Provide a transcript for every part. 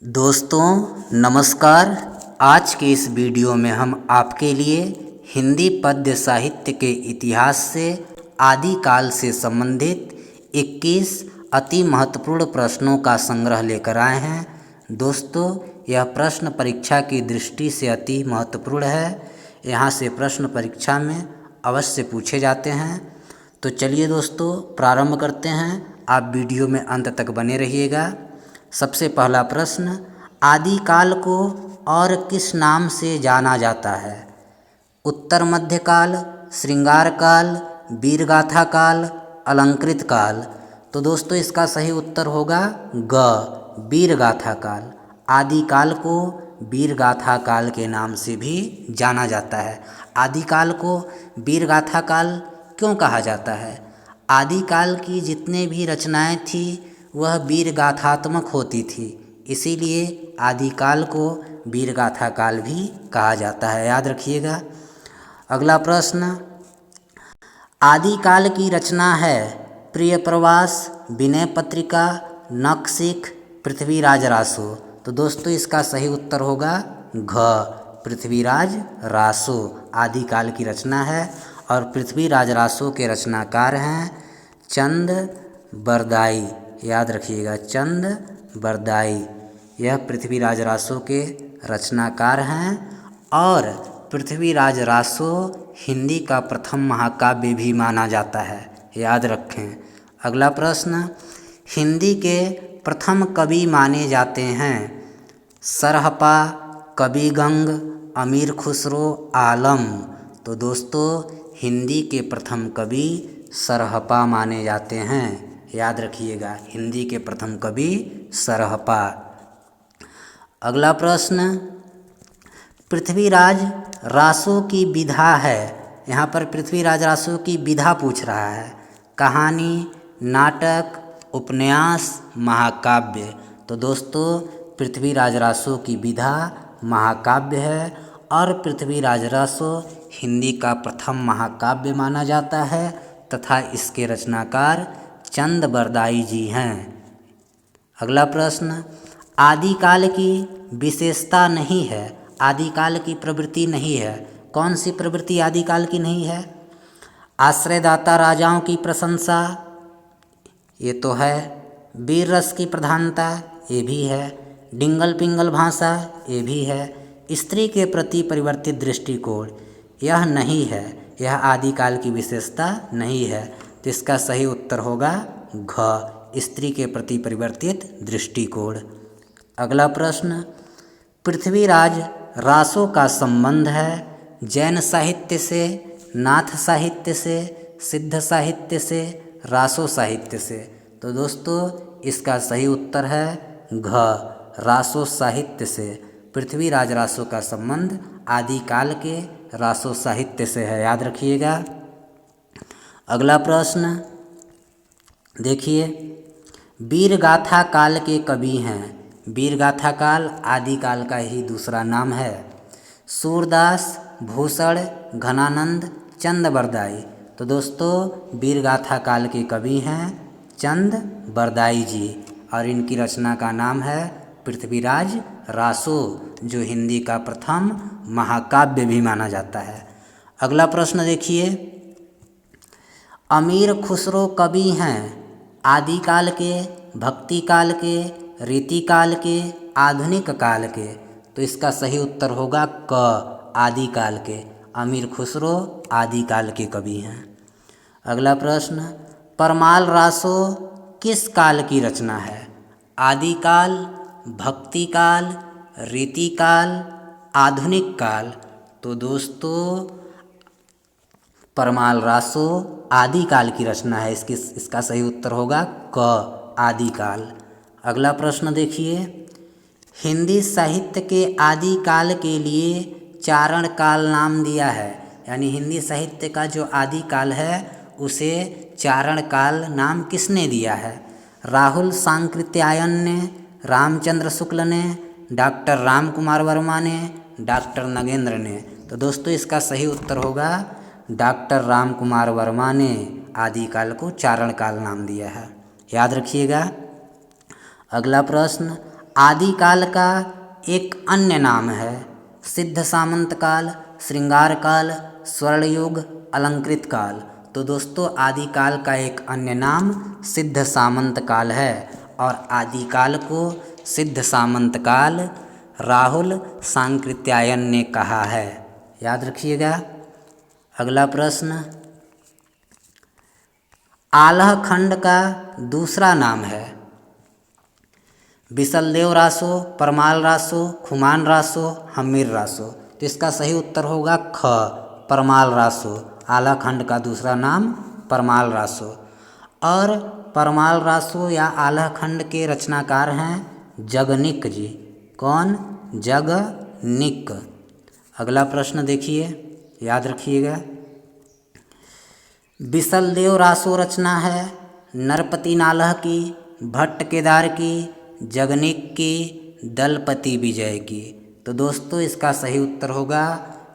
दोस्तों नमस्कार। आज के इस वीडियो में हम आपके लिए हिंदी पद्य साहित्य के इतिहास से आदिकाल से संबंधित 21 अति महत्वपूर्ण प्रश्नों का संग्रह लेकर आए हैं। दोस्तों यह प्रश्न परीक्षा की दृष्टि से अति महत्वपूर्ण है। यहाँ से प्रश्न परीक्षा में अवश्य पूछे जाते हैं। तो चलिए दोस्तों प्रारंभ करते हैं। आप वीडियो में अंत तक बने रहिएगा। सबसे पहला प्रश्न, आदिकाल को और किस नाम से जाना जाता है? उत्तर मध्यकाल, श्रृंगार काल, वीरगाथा काल, अलंकृत काल। तो दोस्तों इसका सही उत्तर होगा ग, वीरगाथा काल। आदिकाल को वीरगाथा काल के नाम से भी जाना जाता है। आदिकाल को वीरगाथा काल क्यों कहा जाता है? आदिकाल की जितने भी रचनाएं थी वह वीरगाथात्मक होती थी, इसीलिए आदिकाल को वीरगाथा काल भी कहा जाता है, याद रखिएगा। अगला प्रश्न, आदिकाल की रचना है प्रिय प्रवास, विनय पत्रिका, नखशिख, पृथ्वीराज रासो। तो दोस्तों इसका सही उत्तर होगा घ, पृथ्वीराज रासो आदिकाल की रचना है। और पृथ्वीराज रासो के रचनाकार हैं चंद बरदाई, याद रखिएगा चंद बरदाई। यह पृथ्वीराज रासो के रचनाकार हैं और पृथ्वीराज रासो हिंदी का प्रथम महाकाव्य भी माना जाता है, याद रखें। अगला प्रश्न, हिंदी के प्रथम कवि माने जाते हैं सरहपा, कविगंग, अमीर खुसरो, आलम। तो दोस्तों हिंदी के प्रथम कवि सरहपा माने जाते हैं, याद रखिएगा हिंदी के प्रथम कवि सरहपा। अगला प्रश्न, पृथ्वीराज रासो की विधा है। यहाँ पर पृथ्वीराज रासो की विधा पूछ रहा है। कहानी, नाटक, उपन्यास, महाकाव्य। तो दोस्तों पृथ्वीराज रासो की विधा महाकाव्य है और पृथ्वीराज रासो हिंदी का प्रथम महाकाव्य माना जाता है तथा इसके रचनाकार चंद बरदाई जी हैं। अगला प्रश्न, आदिकाल की विशेषता नहीं है, आदिकाल की प्रवृत्ति नहीं है। कौन सी प्रवृत्ति आदिकाल की नहीं है? आश्रयदाता राजाओं की प्रशंसा, ये तो है। वीर रस की प्रधानता, ये भी है। डिंगल पिंगल भाषा, ये भी है। स्त्री के प्रति परिवर्तित दृष्टिकोण, यह नहीं है, यह आदिकाल की विशेषता नहीं है। तो इसका सही उत्तर होगा घ, स्त्री के प्रति परिवर्तित दृष्टिकोण। अगला प्रश्न, पृथ्वीराज रासो का संबंध है जैन साहित्य से, नाथ साहित्य से, सिद्ध साहित्य से, रासो साहित्य से। तो दोस्तों इसका सही उत्तर है घ, रासो साहित्य से। पृथ्वीराज रासो का संबंध आदिकाल के रासो साहित्य से है, याद रखिएगा। अगला प्रश्न देखिए, वीरगाथा काल के कवि हैं। वीरगाथा काल आदिकाल का ही दूसरा नाम है। सूरदास, भूषण, घनानंद, चंद बरदाई। तो दोस्तों वीरगाथा काल के कवि हैं चंद बरदाई जी और इनकी रचना का नाम है पृथ्वीराज रासो, जो हिंदी का प्रथम महाकाव्य भी माना जाता है। अगला प्रश्न देखिए, अमीर खुसरो कवि हैं आदिकाल के, भक्ति काल के, रीतिकाल के, आधुनिक काल के। तो इसका सही उत्तर होगा क, आदिकाल के। अमीर खुसरो आदिकाल के कवि हैं। अगला प्रश्न, परमाल रासो किस काल की रचना है? आदिकाल, भक्ति काल, रीतिकाल, आधुनिक काल। तो दोस्तों परमाल रासो आदिकाल की रचना है, इसका सही उत्तर होगा क, आदिकाल। अगला प्रश्न देखिए, हिंदी साहित्य के आदिकाल के लिए चारण काल नाम दिया है। यानी हिंदी साहित्य का जो आदिकाल है उसे चारण काल नाम किसने दिया है? राहुल सांकृत्यायन ने, रामचंद्र शुक्ल ने, डॉक्टर राम कुमार वर्मा ने, डॉक्टर नगेंद्र ने। तो दोस्तों इसका सही उत्तर होगा डॉक्टर राम कुमार वर्मा ने आदिकाल को चारण काल नाम दिया है, याद रखिएगा। अगला प्रश्न, आदिकाल का एक अन्य नाम है सिद्ध सामंत काल, श्रृंगार काल, स्वर्णयुग, अलंकृत काल। तो दोस्तों आदिकाल का एक अन्य नाम सिद्ध सामंत काल है और आदिकाल को सिद्ध सामंत काल राहुल सांकृत्यायन ने कहा है। याद रखिएगा। अगला प्रश्न, आल्ह खंड का दूसरा नाम है बिसलदेव रासो, परमाल रासो, खुमान रासो, हम्मीर रासो। तो इसका सही उत्तर होगा ख, परमाल रासो। आल्ह खंड का दूसरा नाम परमाल रासो। और परमाल रासो या आल्ह खंड के रचनाकार हैं जगनिक जी। कौन? जगनिक। अगला प्रश्न देखिए, याद रखिएगा। बिसलदेव रासो रचना है नरपति नालह की, भट्ट केदार की, जगनिक की, दलपति विजय की। तो दोस्तों इसका सही उत्तर होगा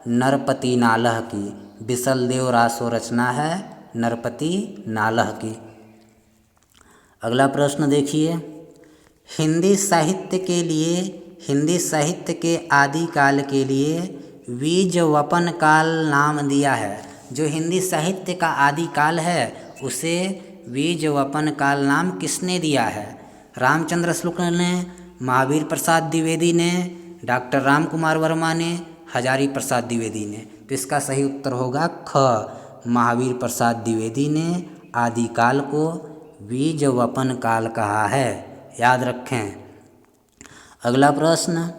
नरपति नालह की। बिसलदेव रासो रचना है नरपति नालह की। अगला प्रश्न देखिए, हिंदी साहित्य के आदिकाल के लिए बीजवपन काल नाम दिया है। जो हिंदी साहित्य का आदिकाल है उसे बीजवपन काल नाम किसने दिया है? रामचंद्र शुक्ल ने, महावीर प्रसाद द्विवेदी ने, डॉक्टर राम कुमार वर्मा ने, हजारी प्रसाद द्विवेदी ने। तो इसका सही उत्तर होगा ख, महावीर प्रसाद द्विवेदी ने आदिकाल को बीजवपन काल कहा है। याद रखें। अगला प्रश्न,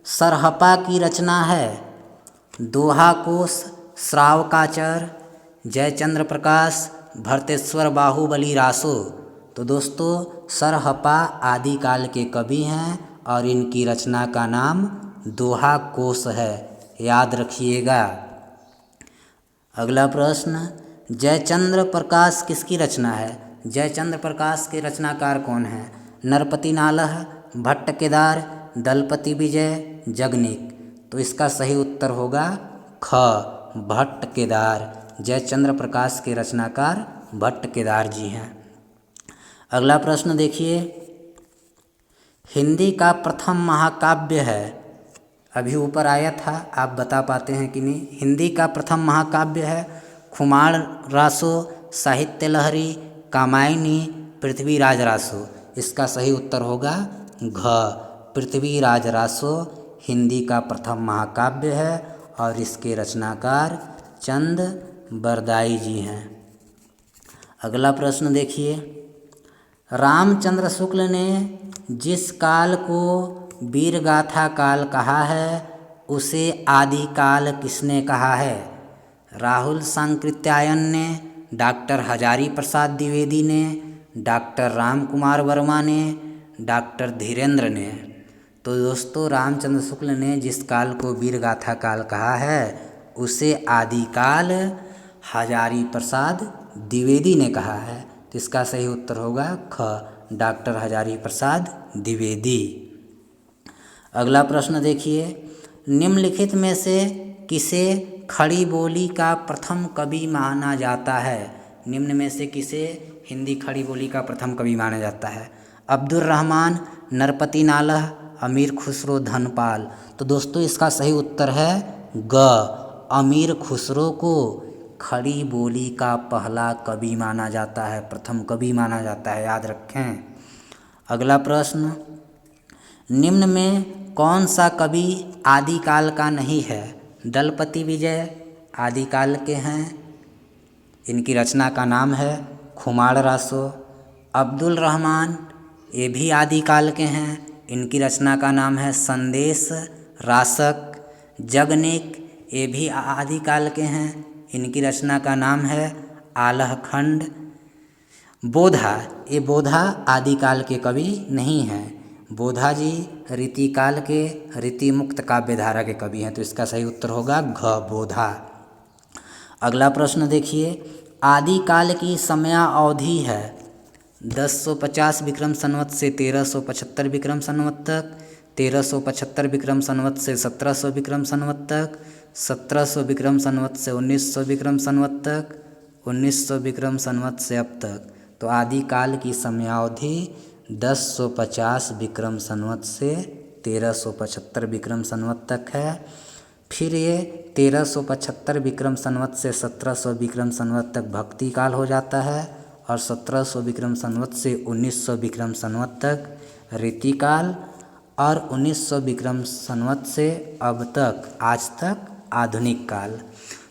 सरहपा की रचना है दोहा कोश, श्रावकाचर, जयचंद्र प्रकाश, भरतेश्वर बाहुबली रासो। तो दोस्तों सरहपा आदिकाल के कवि हैं और इनकी रचना का नाम दोहा कोश है। याद रखिएगा। अगला प्रश्न, जयचंद्र प्रकाश किसकी रचना है? जयचंद्र प्रकाश के रचनाकार कौन हैं? नरपति नालह, भट्ट केदार, दलपति विजय, जगनिक। तो इसका सही उत्तर होगा ख, भट्ट केदार। जयचंद्र प्रकाश के रचनाकार भट्ट केदार जी हैं। अगला प्रश्न देखिए, हिंदी का प्रथम महाकाव्य है, अभी ऊपर आया था, आप बता पाते हैं कि नहीं? हिंदी का प्रथम महाकाव्य है खुमार रासो, साहित्य लहरी, कामायनी, पृथ्वीराज रासो। इसका सही उत्तर होगा घ, पृथ्वीराज रासो हिंदी का प्रथम महाकाव्य है और इसके रचनाकार चंद बरदाई जी हैं। अगला प्रश्न देखिए, रामचंद्र शुक्ल ने जिस काल को वीरगाथा काल कहा है उसे आदिकाल किसने कहा है? राहुल सांकृत्यायन ने, डॉक्टर हजारी प्रसाद द्विवेदी ने, डॉक्टर राम कुमार वर्मा ने, डॉक्टर धीरेन्द्र ने। तो दोस्तों रामचंद्र शुक्ल ने जिस काल को वीरगाथा काल कहा है उसे आदिकाल हजारी प्रसाद द्विवेदी ने कहा है। तो इसका सही उत्तर होगा ख, डॉक्टर हजारी प्रसाद द्विवेदी। अगला प्रश्न देखिए, निम्नलिखित में से किसे खड़ी बोली का प्रथम कवि माना जाता है? निम्न में से किसे हिंदी खड़ी बोली का प्रथम कवि माना जाता है? अब्दुल रहमान, नरपति नालह, अमीर खुसरो, धनपाल। तो दोस्तों इसका सही उत्तर है ग, अमीर खुसरो को खड़ी बोली का पहला कवि माना जाता है, प्रथम कवि माना जाता है। याद रखें। अगला प्रश्न, निम्न में कौन सा कवि आदिकाल का नहीं है? दलपति विजय आदिकाल के हैं, इनकी रचना का नाम है खुमार रासो। अब्दुल रहमान ये भी आदिकाल के हैं, इनकी रचना का नाम है संदेश रासक। जगनिक ये भी आदिकाल के हैं, इनकी रचना का नाम है आल्ह खंड। बोधा, ये बोधा आदिकाल के कवि नहीं हैं, बोधा जी रीतिकाल के रीति मुक्त काव्य धारा के कवि हैं। तो इसका सही उत्तर होगा घ, बोधा। अगला प्रश्न देखिए, आदिकाल की समयावधि है 1050 विक्रम संवत से 1375 विक्रम संवत तक, 1375 विक्रम संवत से 1700 विक्रम संवत तक, 1700 विक्रम संवत से 1900 विक्रम संवत तक, 1900 विक्रम संवत से अब तक। तो आदिकाल की समयावधि 1050 विक्रम संवत से 1375 विक्रम संवत तक है। फिर ये 1375 विक्रम संवत से 1700 विक्रम संवत तक भक्ति काल हो जाता है और 1700 विक्रम संवत से 1900 विक्रम संवत तक रीतिकाल और 1900 विक्रम संवत से अब तक आज तक आधुनिक काल।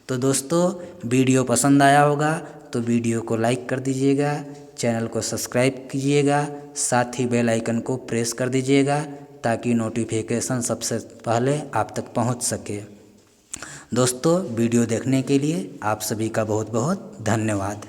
तो दोस्तों वीडियो पसंद आया होगा तो वीडियो को लाइक कर दीजिएगा, चैनल को सब्सक्राइब कीजिएगा, साथ ही बेल आइकन को प्रेस कर दीजिएगा ताकि नोटिफिकेशन सबसे पहले आप तक पहुंच सके। दोस्तों वीडियो देखने के लिए आप सभी का बहुत बहुत धन्यवाद।